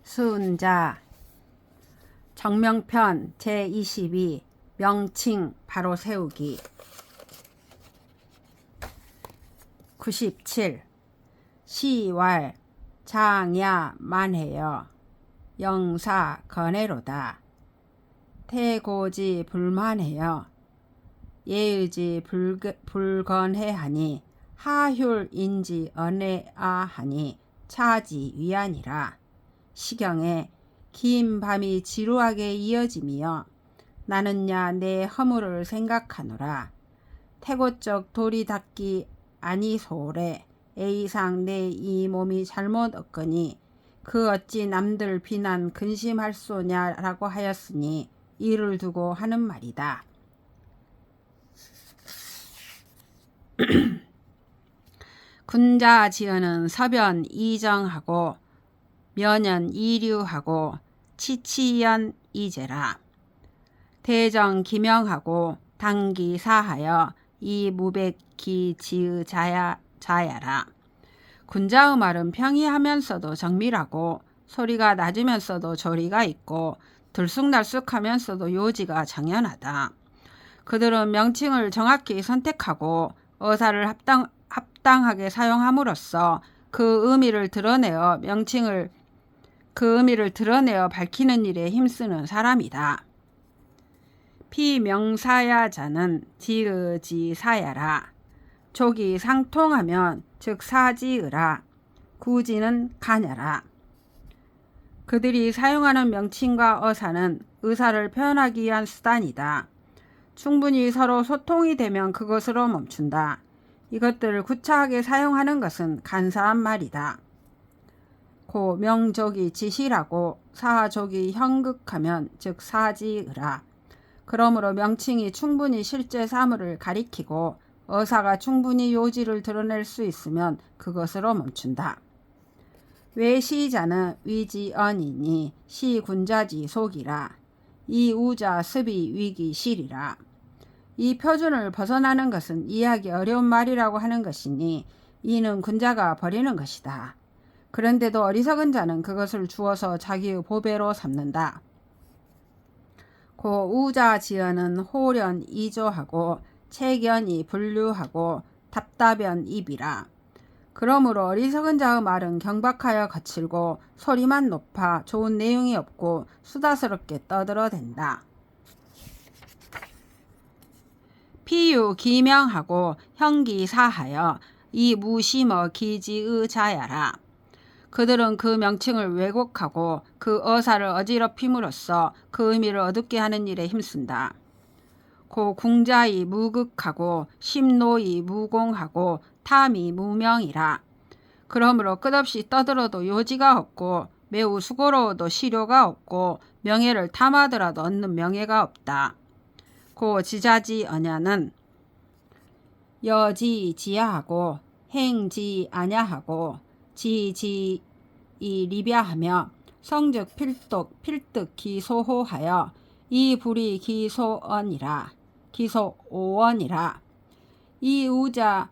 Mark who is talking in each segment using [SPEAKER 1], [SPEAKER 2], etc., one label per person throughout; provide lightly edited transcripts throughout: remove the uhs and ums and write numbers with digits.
[SPEAKER 1] 수은자 정명편 제22 명칭 바로 세우기 97 시왈 장야 만해여 영사 건해로다 태고지 불만해여 예의지 불건해하니 하휼인지 언해아하니 차지 위안이라. 시경에 긴 밤이 지루하게 이어지며 나는야 내 허물을 생각하노라. 태고적 돌이 닿기 아니소래 A상 내 이 몸이 잘못 얻거니 그 어찌 남들 비난 근심할 소냐라고 하였으니 이를 두고 하는 말이다. 군자 지어는 서변 이정하고 면연 이류하고 치치연 이제라. 대정 기명하고 당기 사하여 이 무백기 지의 자야라. 군자의 말은 평이하면서도 정밀하고 소리가 낮으면서도 조리가 있고 들쑥날쑥하면서도 요지가 정연하다. 그들은 명칭을 정확히 선택하고 어사를 합당하게 사용함으로써 그 의미를 드러내어 밝히는 일에 힘쓰는 사람이다. 피명사야자는 지의지사야라. 족이 상통하면 즉 사지의라. 구지는 가냐라. 그들이 사용하는 명칭과 어사는 의사를 표현하기 위한 수단이다. 충분히 서로 소통이 되면 그것으로 멈춘다. 이것들을 구차하게 사용하는 것은 간사한 말이다. 고 명족이 지시라고 사족이 형극하면 즉 사지의라. 그러므로 명칭이 충분히 실제 사물을 가리키고 어사가 충분히 요지를 드러낼 수 있으면 그것으로 멈춘다. 외시자는 위지언이니 시군자지 속이라. 이 우자 습이 위기 실이라. 이 표준을 벗어나는 것은 이해하기 어려운 말이라고 하는 것이니 이는 군자가 버리는 것이다. 그런데도 어리석은 자는 그것을 주어서 자기의 보배로 삼는다. 고 우자 지어는 호련 이조하고 체견이 분류하고 답답연 입이라. 그러므로 어리석은 자의 말은 경박하여 거칠고 소리만 높아 좋은 내용이 없고 수다스럽게 떠들어댄다. 피유 기명하고 형기사하여 이 무심어 기지의 자야라. 그들은 그 명칭을 왜곡하고 그 어사를 어지럽힘으로써 그 의미를 어둡게 하는 일에 힘쓴다. 고 궁자이 무극하고 심노이 무공하고 탐이 무명이라. 그러므로 끝없이 떠들어도 요지가 없고 매우 수고로워도 실효가 없고 명예를 탐하더라도 얻는 명예가 없다. 고 지자지 언야는 여지 지야하고 행지 아냐하고 지지 이 리벼하며 성즉 필득 기소호하여 이 불이 기소언이라. 기소오언이라. 이우자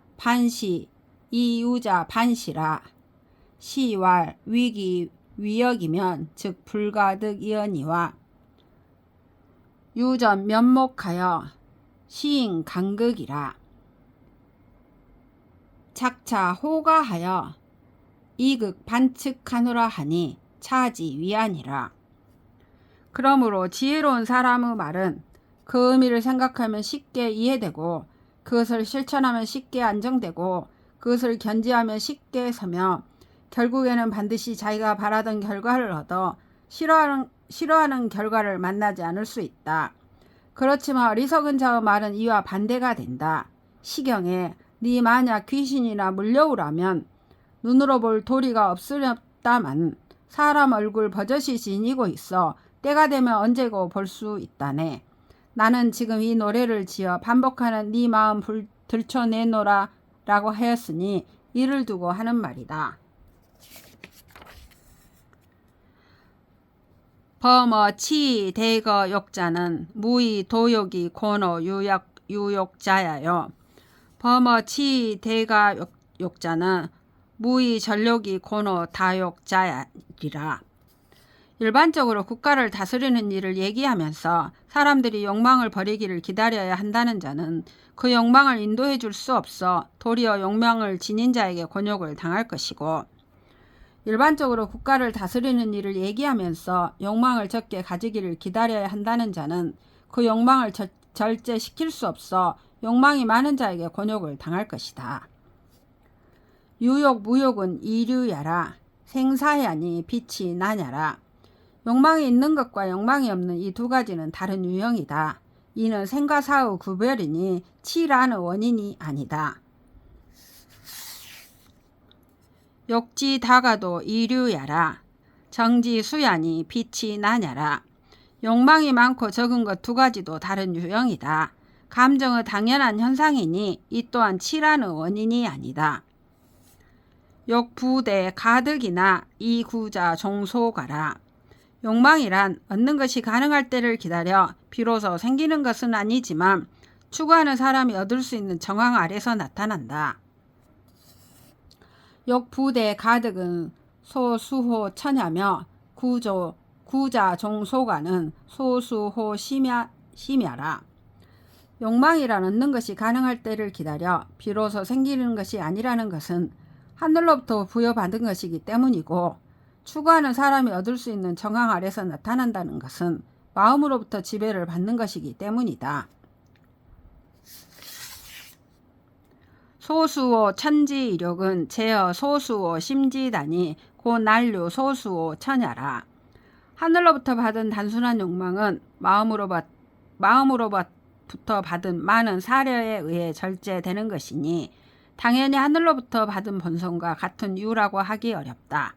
[SPEAKER 1] 반시라. 시왈 위기 위역이면 즉 불가득이언이와 유전 면목하여 시인 간극이라. 착차 호가하여 이극 반측하노라 하니 차지 위안이라. 그러므로 지혜로운 사람의 말은 그 의미를 생각하면 쉽게 이해되고 그것을 실천하면 쉽게 안정되고 그것을 견지하면 쉽게 서며 결국에는 반드시 자기가 바라던 결과를 얻어 싫어하는 결과를 만나지 않을 수 있다. 그렇지만 어리석은 자의 말은 이와 반대가 된다. 시경에 네 만약 귀신이나 물려오라면 눈으로 볼 도리가 없으렵다만 사람 얼굴 버젓이 지니고 있어 때가 되면 언제고 볼 수 있다네. 나는 지금 이 노래를 지어 반복하는 네 마음 들춰내노라 라고 하였으니 이를 두고 하는 말이다. 범어치 대거 욕자는 무의 도욕이 고노 유욕자야요. 범어치 대가 욕자는 무의 전력이 고노 다욕자리라. 일반적으로 국가를 다스리는 일을 얘기하면서 사람들이 욕망을 버리기를 기다려야 한다는 자는 그 욕망을 인도해 줄 수 없어 도리어 욕망을 지닌 자에게 곤욕을 당할 것이고, 일반적으로 국가를 다스리는 일을 얘기하면서 욕망을 적게 가지기를 기다려야 한다는 자는 그 욕망을 절제시킬 수 없어 욕망이 많은 자에게 곤욕을 당할 것이다. 유욕 무욕은 이류야라. 생사야니 빛이 나냐라. 욕망이 있는 것과 욕망이 없는 이 두 가지는 다른 유형이다. 이는 생과 사의 구별이니 치라는 원인이 아니다. 욕지 다가도 이류야라. 정지 수야니 빛이 나냐라. 욕망이 많고 적은 것 두 가지도 다른 유형이다. 감정의 당연한 현상이니 이 또한 치라는 원인이 아니다. 욕부대 가득이나 이구자 종소가라. 욕망이란 얻는 것이 가능할 때를 기다려 비로소 생기는 것은 아니지만 추구하는 사람이 얻을 수 있는 정황 아래서 나타난다. 욕부대 가득은 소수호 처냐며 구자 종소가는 소수호 심야라. 욕망이란 얻는 것이 가능할 때를 기다려 비로소 생기는 것이 아니라는 것은 하늘로부터 부여받은 것이기 때문이고, 추구하는 사람이 얻을 수 있는 정황 아래서 나타난다는 것은 마음으로부터 지배를 받는 것이기 때문이다. 소수오 천지이력은 제어 소수오 심지다니 고 난류 소수오 처냐라. 하늘로부터 받은 단순한 욕망은 마음으로부터 받은 많은 사려에 의해 절제되는 것이니 당연히 하늘로부터 받은 본성과 같은 이유라고 하기 어렵다.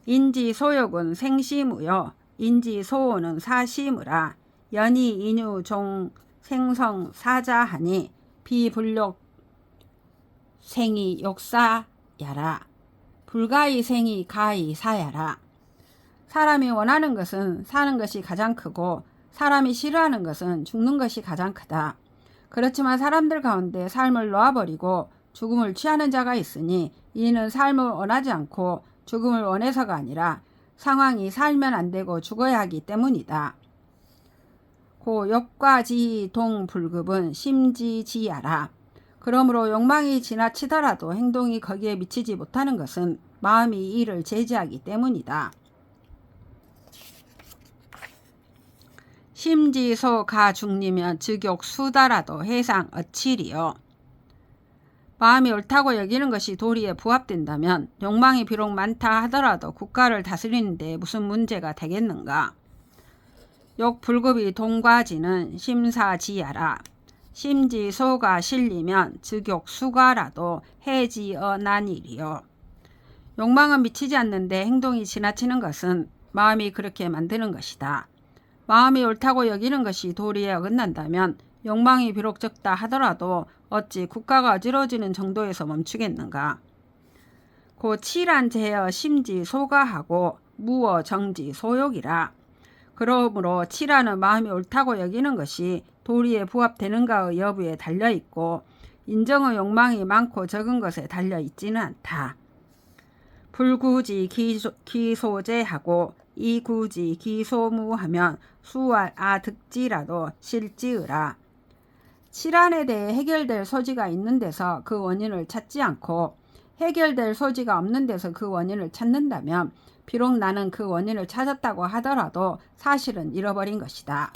[SPEAKER 1] 인지소욕은 생시무요. 인지소오는 사시무라. 연이 인유 종 생성 사자하니 비불욕 생이 욕사야라. 불가이 생이 가이 사야라. 사람이 원하는 것은 사는 것이 가장 크고 사람이 싫어하는 것은 죽는 것이 가장 크다. 그렇지만 사람들 가운데 삶을 놓아버리고 죽음을 취하는 자가 있으니 이는 삶을 원하지 않고 죽음을 원해서가 아니라 상황이 살면 안 되고 죽어야 하기 때문이다. 고 욕과지희 동불급은 심지지야라. 그러므로 욕망이 지나치더라도 행동이 거기에 미치지 못하는 것은 마음이 이를 제지하기 때문이다. 심지소 가중리면 즉욕 수다라도 해상 어치리요. 마음이 옳다고 여기는 것이 도리에 부합된다면 욕망이 비록 많다 하더라도 국가를 다스리는 데 무슨 문제가 되겠는가. 욕불급이 동과지는 심사지야라. 심지소가 실리면 즉욕 수가라도 해지어난일이요. 욕망은 미치지 않는데 행동이 지나치는 것은 마음이 그렇게 만드는 것이다. 마음이 옳다고 여기는 것이 도리에 어긋난다면 욕망이 비록 적다 하더라도 어찌 국가가 어지러지는 정도에서 멈추겠는가. 고 칠한 제어 심지 소가하고 무어 정지 소욕이라. 그러므로 칠하는 마음이 옳다고 여기는 것이 도리에 부합되는가의 여부에 달려있고 인정의 욕망이 많고 적은 것에 달려있지는 않다. 불구지 기소제하고 이구지 기소무하면 수활 득지라도 실지으라. 칠안에 대해 해결될 소지가 있는 데서 그 원인을 찾지 않고 해결될 소지가 없는 데서 그 원인을 찾는다면 비록 나는 그 원인을 찾았다고 하더라도 사실은 잃어버린 것이다.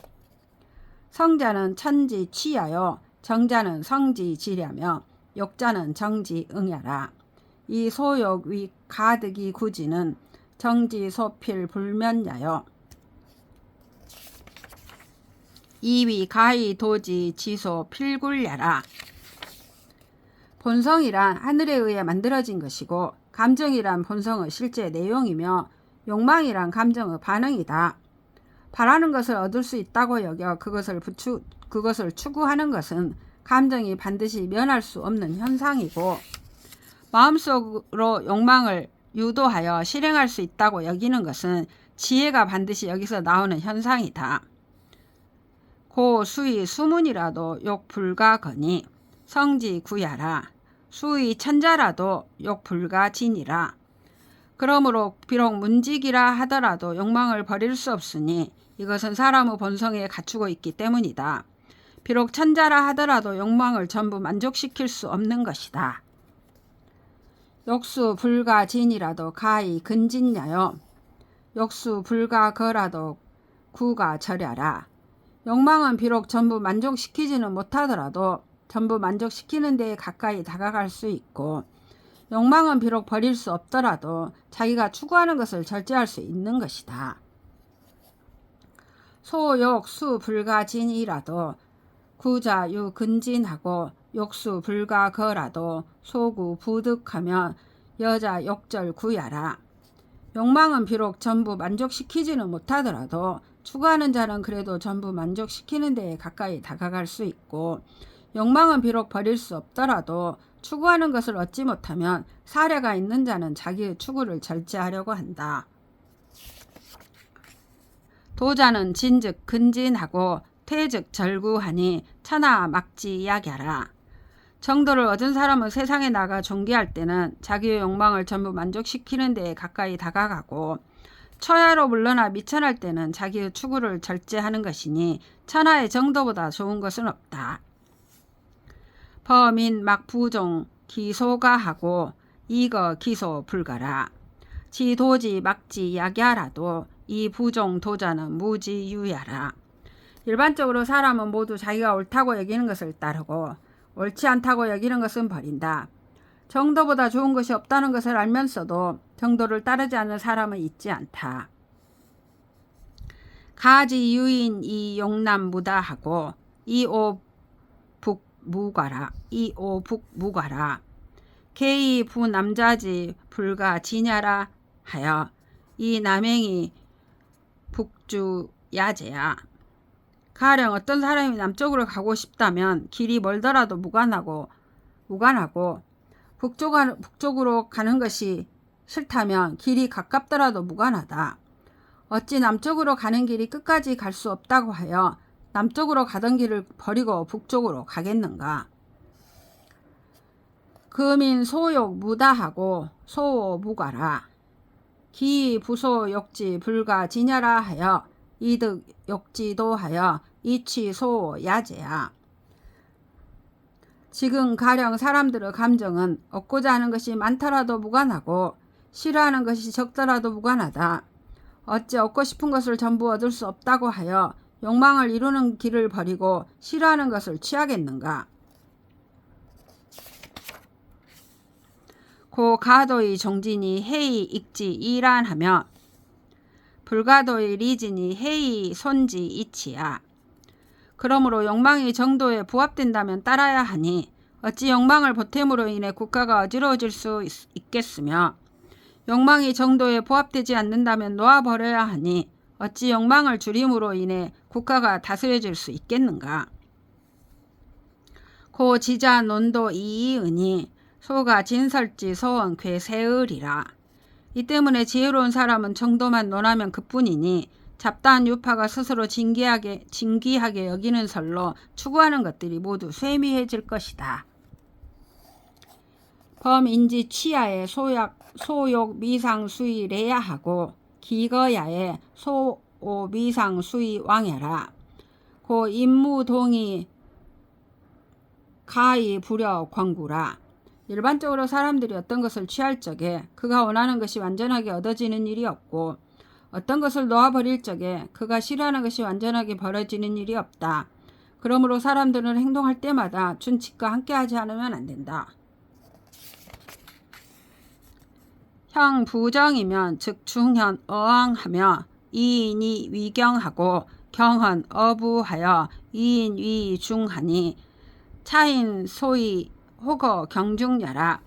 [SPEAKER 1] 성자는 천지 취하여 정자는 성지 지랴며 욕자는 정지 응야라. 이 소욕 위 가득이 구지는 정지 소필 불면야여. 이위 가히 도지 지소 필굴야라. 본성이란 하늘에 의해 만들어진 것이고 감정이란 본성의 실제 내용이며 욕망이란 감정의 반응이다. 바라는 것을 얻을 수 있다고 여겨 그것을 추구하는 것은 감정이 반드시 면할 수 없는 현상이고 마음속으로 욕망을 유도하여 실행할 수 있다고 여기는 것은 지혜가 반드시 여기서 나오는 현상이다. 고 수의 수문이라도 욕 불가거니 성지 구야라. 수의 천자라도 욕 불가지니라. 그러므로 비록 문직이라 하더라도 욕망을 버릴 수 없으니 이것은 사람의 본성에 갖추고 있기 때문이다. 비록 천자라 하더라도 욕망을 전부 만족시킬 수 없는 것이다. 욕수 불가 진이라도 가히 근진냐여. 욕수 불가 거라도 구가 절야라. 욕망은 비록 전부 만족시키지는 못하더라도 전부 만족시키는 데에 가까이 다가갈 수 있고, 욕망은 비록 버릴 수 없더라도 자기가 추구하는 것을 절제할 수 있는 것이다. 소욕수 불가진이라도 구자유 근진하고 욕수 불가거라도 소구 부득하면 여자 욕절 구야라. 욕망은 비록 전부 만족시키지는 못하더라도 추구하는 자는 그래도 전부 만족시키는 데에 가까이 다가갈 수 있고, 욕망은 비록 버릴 수 없더라도 추구하는 것을 얻지 못하면 사례가 있는 자는 자기의 추구를 절제하려고 한다. 도자는 진즉 근진하고 퇴즉 절구하니 천하 막지 약야라. 정도를 얻은 사람은 세상에 나가 존귀할 때는 자기의 욕망을 전부 만족시키는 데에 가까이 다가가고, 처야로 물러나 미천할 때는 자기의 추구를 절제하는 것이니 천하의 정도보다 좋은 것은 없다. 범인 막부종 기소가 하고 이거 기소 불가라. 지도지 막지 약야라도 이 부종 도자는 무지유야라. 일반적으로 사람은 모두 자기가 옳다고 여기는 것을 따르고 옳지 않다고 여기는 것은 버린다. 정도보다 좋은 것이 없다는 것을 알면서도 정도를 따르지 않는 사람은 있지 않다. 가지 유인 이 용남 무다하고 이오 북무가라. 이오 북무가라. 개이 부남자지 불가 지냐라 하여 이 남행이 북주 야제야. 가령 어떤 사람이 남쪽으로 가고 싶다면 길이 멀더라도 무관하고 북쪽으로 가는 것이 싫다면 길이 가깝더라도 무관하다. 어찌 남쪽으로 가는 길이 끝까지 갈 수 없다고 하여 남쪽으로 가던 길을 버리고 북쪽으로 가겠는가? 금인 소욕 무다하고 소오 무가라. 기 부소 욕지 불가 지냐라 하여 이득 욕지도 하여 이치 소오 야제야. 지금 가령 사람들의 감정은 얻고자 하는 것이 많더라도 무관하고 싫어하는 것이 적더라도 무관하다. 어찌 얻고 싶은 것을 전부 얻을 수 없다고 하여 욕망을 이루는 길을 버리고 싫어하는 것을 취하겠는가? 고 가도의 종진이 해이 익지 이란하며 불가도의 리진이 해이 손지 이치야. 그러므로 욕망이 정도에 부합된다면 따라야 하니 어찌 욕망을 보탬으로 인해 국가가 어지러워질 수 있겠으며, 욕망이 정도에 부합되지 않는다면 놓아버려야 하니 어찌 욕망을 줄임으로 인해 국가가 다스려질 수 있겠는가? 고 지자 논도 이이은이 소가 진설지 소원 괴세을이라. 이 때문에 지혜로운 사람은 정도만 논하면 그뿐이니 잡다한 유파가 스스로 진귀하게 여기는 설로 추구하는 것들이 모두 쇠미해질 것이다. 범인지 취야에 소욕 미상수의 레야하고 기거야에 소오 미상수의 왕야라. 고 임무동이 가히 부려 광구라. 일반적으로 사람들이 어떤 것을 취할 적에 그가 원하는 것이 완전하게 얻어지는 일이 없고, 어떤 것을 놓아버릴 적에 그가 싫어하는 것이 완전하게 벌어지는 일이 없다. 그러므로 사람들은 행동할 때마다 준칙과 함께하지 않으면 안 된다. 형 부정이면 즉 중현 어왕하며 이인이 위경하고 경헌 어부하여 이인 위중하니 차인 소위 호거 경중야라.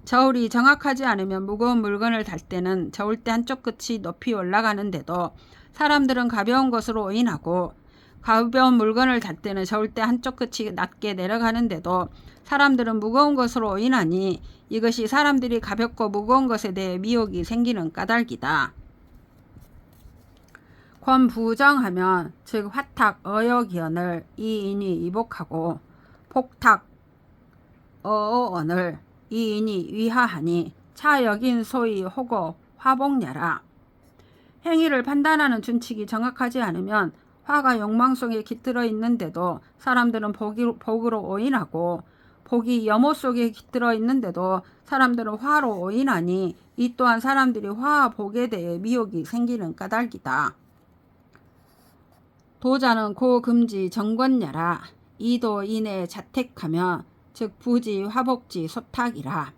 [SPEAKER 1] 저울이 정확하지 않으면 무거운 물건을 달 때는 저울대 한쪽 끝이 높이 올라가는데도 사람들은 가벼운 것으로 오인하고, 가벼운 물건을 달 때는 저울대 한쪽 끝이 낮게 내려가는데도 사람들은 무거운 것으로 오인하니 이것이 사람들이 가볍고 무거운 것에 대해 미혹이 생기는 까닭이다. 권부정하면 즉 화탁 어역이언을 이인이 이복하고 폭탁 어언을 이인이 위하하니 차역인 소위 호고 화복냐라. 행위를 판단하는 준칙이 정확하지 않으면 화가 욕망 속에 깃들어 있는데도 사람들은 복으로 오인하고, 복이 염호 속에 깃들어 있는데도 사람들은 화로 오인하니 이 또한 사람들이 화와 복에 대해 미혹이 생기는 까닭이다. 도자는 고금지 정권냐라. 이도 이내 자택하면 즉 부지 화복지 소탁이라.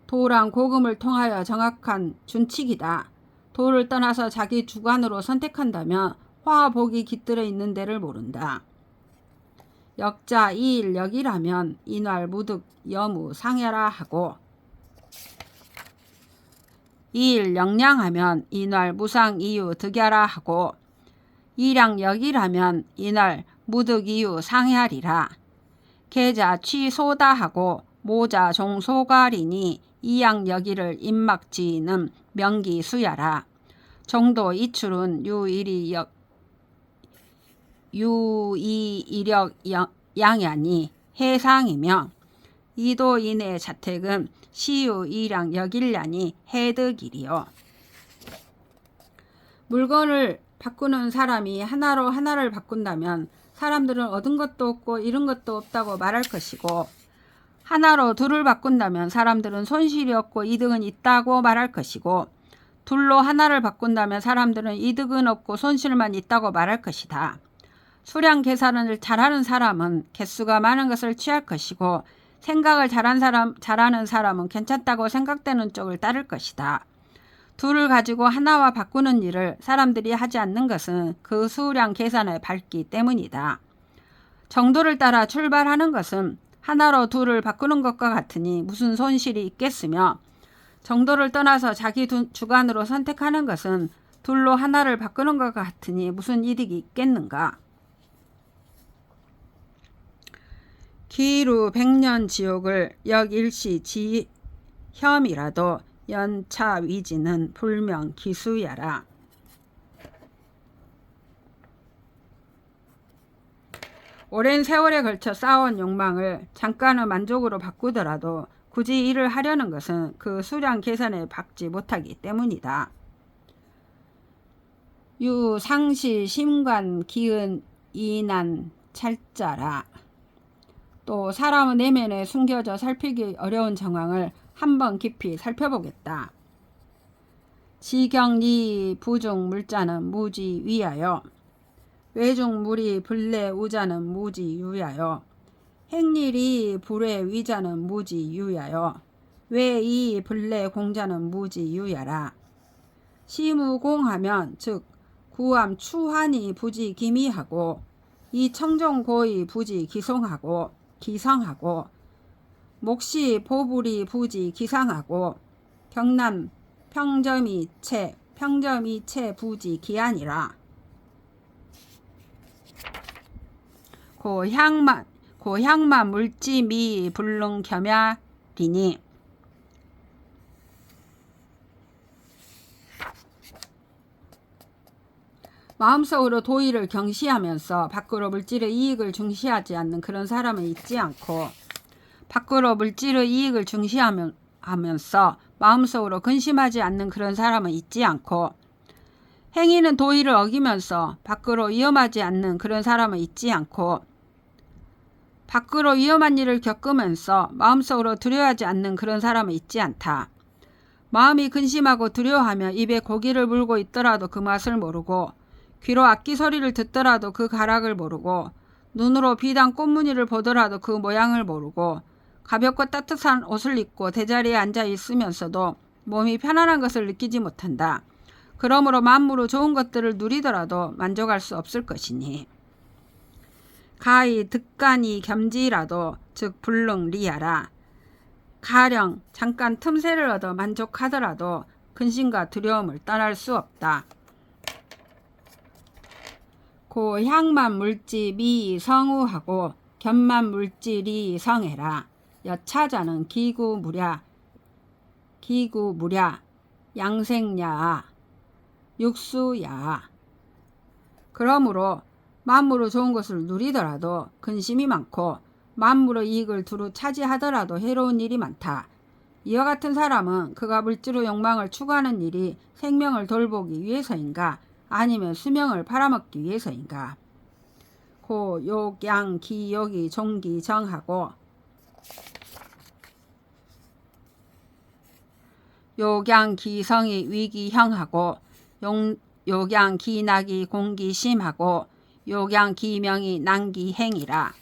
[SPEAKER 1] 도란 고금을 통하여 정확한 준칙이다. 도를 떠나서 자기 주관으로 선택한다면 화와 복이 깃들어 있는 데를 모른다. 역자 이일역이라면 인활 무득 여무 상야라 하고, 이일영량하면 인활 무상 이유 득야라 하고, 이량역이라면 인활 무득 이유 상야리라. 계자 취소다 하고 모자 종소가리니 이양여기를 임막지는 명기수야라. 정도 이출은 유이이력 양야니 해상이며, 이도인의 자택은 시유이량 여길야니 해득이리요. 물건을 바꾸는 사람이 하나로 하나를 바꾼다면 사람들은 얻은 것도 없고 잃은 것도 없다고 말할 것이고, 하나로 둘을 바꾼다면 사람들은 손실이 없고 이득은 있다고 말할 것이고, 둘로 하나를 바꾼다면 사람들은 이득은 없고 손실만 있다고 말할 것이다. 수량 계산을 잘하는 사람은 개수가 많은 것을 취할 것이고, 생각을 잘하는 사람은 괜찮다고 생각되는 쪽을 따를 것이다. 둘을 가지고 하나와 바꾸는 일을 사람들이 하지 않는 것은 그 수량 계산에 밝기 때문이다. 정도를 따라 출발하는 것은 하나로 둘을 바꾸는 것과 같으니 무슨 손실이 있겠으며, 정도를 떠나서 자기 주관으로 선택하는 것은 둘로 하나를 바꾸는 것과 같으니 무슨 이득이 있겠는가. 기루 백년 지옥을 역일시 지혐이라도 연차 위지는 불명 기수야라. 오랜 세월에 걸쳐 쌓아온 욕망을 잠깐의 만족으로 바꾸더라도 굳이 일을 하려는 것은 그 수량 계산에 박지 못하기 때문이다. 유상시 심관 기은 이난 찰자라. 또 사람의 내면에 숨겨져 살피기 어려운 정황을 한번 깊이 살펴보겠다. 지경리 부중 물자는 무지 위하여, 외중 물이 불내 우자는 무지 유야여, 행일이 불의 위자는 무지 유야여, 외이 불내 공자는 무지 유야라. 시무공하면 즉 구암 추한이 부지 기미하고, 이 청정고의 부지 기성하고, 목시 보불이 부지 기상하고, 경남 평점이 채 부지 기한이라. 고향만 물지미 불능 겸야리니. 마음속으로 도의를 경시하면서 밖으로 물질의 이익을 중시하지 않는 그런 사람은 있지 않고, 밖으로 물질의 이익을 중시하면서 마음속으로 근심하지 않는 그런 사람은 있지 않고, 행위는 도의를 어기면서 밖으로 위험하지 않는 그런 사람은 있지 않고, 밖으로 위험한 일을 겪으면서 마음속으로 두려워하지 않는 그런 사람은 있지 않다. 마음이 근심하고 두려워하며 입에 고기를 물고 있더라도 그 맛을 모르고, 귀로 악기 소리를 듣더라도 그 가락을 모르고, 눈으로 비단 꽃무늬를 보더라도 그 모양을 모르고, 가볍고 따뜻한 옷을 입고 대자리에 앉아 있으면서도 몸이 편안한 것을 느끼지 못한다. 그러므로 만무로 좋은 것들을 누리더라도 만족할 수 없을 것이니, 가히 득간이 겸지라도 즉 불능 리하라. 가령 잠깐 틈새를 얻어 만족하더라도 근심과 두려움을 떠날 수 없다. 고향만 물지 미 성우하고 견만 물지 리 성해라. 여차자는 기구무랴 양생야 육수야. 그러므로 만무로 좋은 것을 누리더라도 근심이 많고, 만무로 이익을 두루 차지하더라도 해로운 일이 많다. 이와 같은 사람은 그가 물질의 욕망을 추구하는 일이 생명을 돌보기 위해서인가 아니면 수명을 팔아먹기 위해서인가. 고, 욕, 양, 기, 욕이 종기, 정하고 욕양, 기성이 위기형하고 욕양, 기낙이 공기심하고 욕양, 기명이 난기행이라.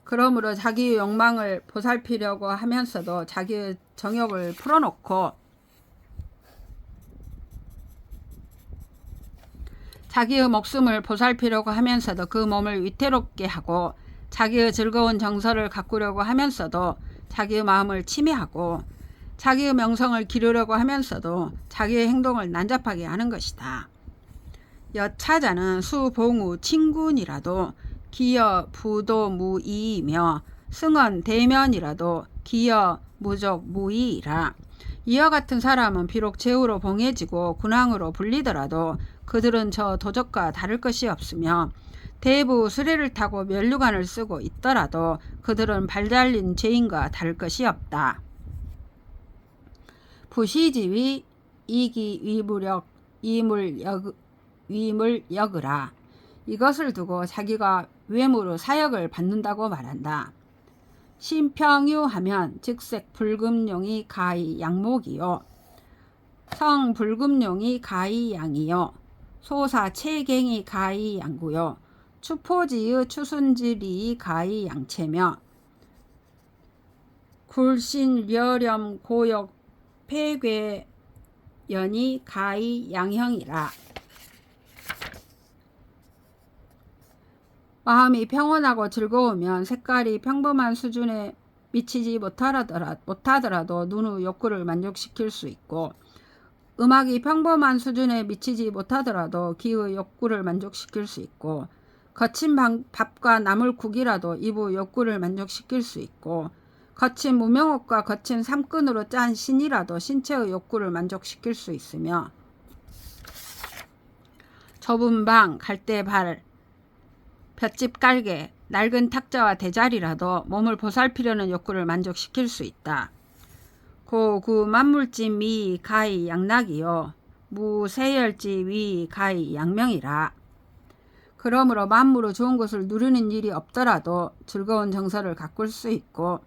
[SPEAKER 1] 그러므로 자기의 욕망을 보살피려고 하면서도 자기의 정욕을 풀어놓고 자기의 목숨을 보살피려고 하면서도 그 몸을 위태롭게 하고 자기의 즐거운 정서를 가꾸려고 하면서도 자기의 마음을 침해하고 자기의 명성을 기르려고 하면서도 자기의 행동을 난잡하게 하는 것이다. 여차자는 수봉우 친군이라도 기여 부도 무이이며 승언 대면이라도 기여 무족 무이이라. 이와 같은 사람은 비록 제후로 봉해지고 군왕으로 불리더라도 그들은 저 도적과 다를 것이 없으며 대부 수레를 타고 면류관을 쓰고 있더라도 그들은 발달린 죄인과 다를 것이 없다. 부시지위 이기 위무력 위물역으라. 이것을 두고 자기가 외모로 사역을 받는다고 말한다. 신평유하면 즉색 불금룡이 가히 양목이요 성 불금룡이 가히 양이요 소사 체갱이 가히 양구요 추포지의 추순지리 가히 양체며 굴신 려렴 고역 폐괴연이 가히 양형이라. 마음이 평온하고 즐거우면 색깔이 평범한 수준에 미치지 못하더라도 눈의 욕구를 만족시킬 수 있고 음악이 평범한 수준에 미치지 못하더라도 귀의 욕구를 만족시킬 수 있고 거친 밥과 나물국이라도 입의 욕구를 만족시킬 수 있고 거친 무명옷과 거친 삼끈으로 짠 신이라도 신체의 욕구를 만족시킬 수 있으며 좁은 방, 갈대발, 볏짚 깔개, 낡은 탁자와 대자리라도 몸을 보살피려는 욕구를 만족시킬 수 있다. 고구 만물지 미 가히 양락이요 무세열지 위 가히 양명이라. 그러므로 만물의 좋은 것을 누리는 일이 없더라도 즐거운 정서를 가꿀 수 있고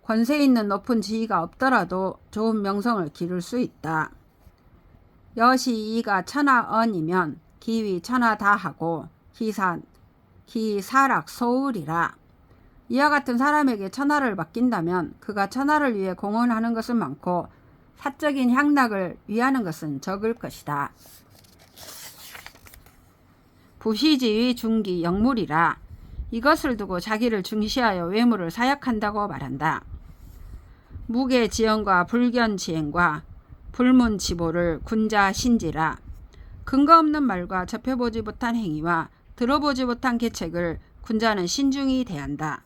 [SPEAKER 1] 권세 있는 높은 지위가 없더라도 좋은 명성을 기를 수 있다. 여시 이가 천하언이면 기위 천하다하고 기사락 소울이라. 이와 같은 사람에게 천하를 맡긴다면 그가 천하를 위해 공헌하는 것은 많고 사적인 향락을 위하는 것은 적을 것이다. 부시지의 중기 영물이라. 이것을 두고 자기를 중시하여 외모를 사약한다고 말한다. 무계지연과 불견지행과 불문지보를 군자신지라. 근거 없는 말과 접해보지 못한 행위와 들어보지 못한 계책을 군자는 신중히 대한다.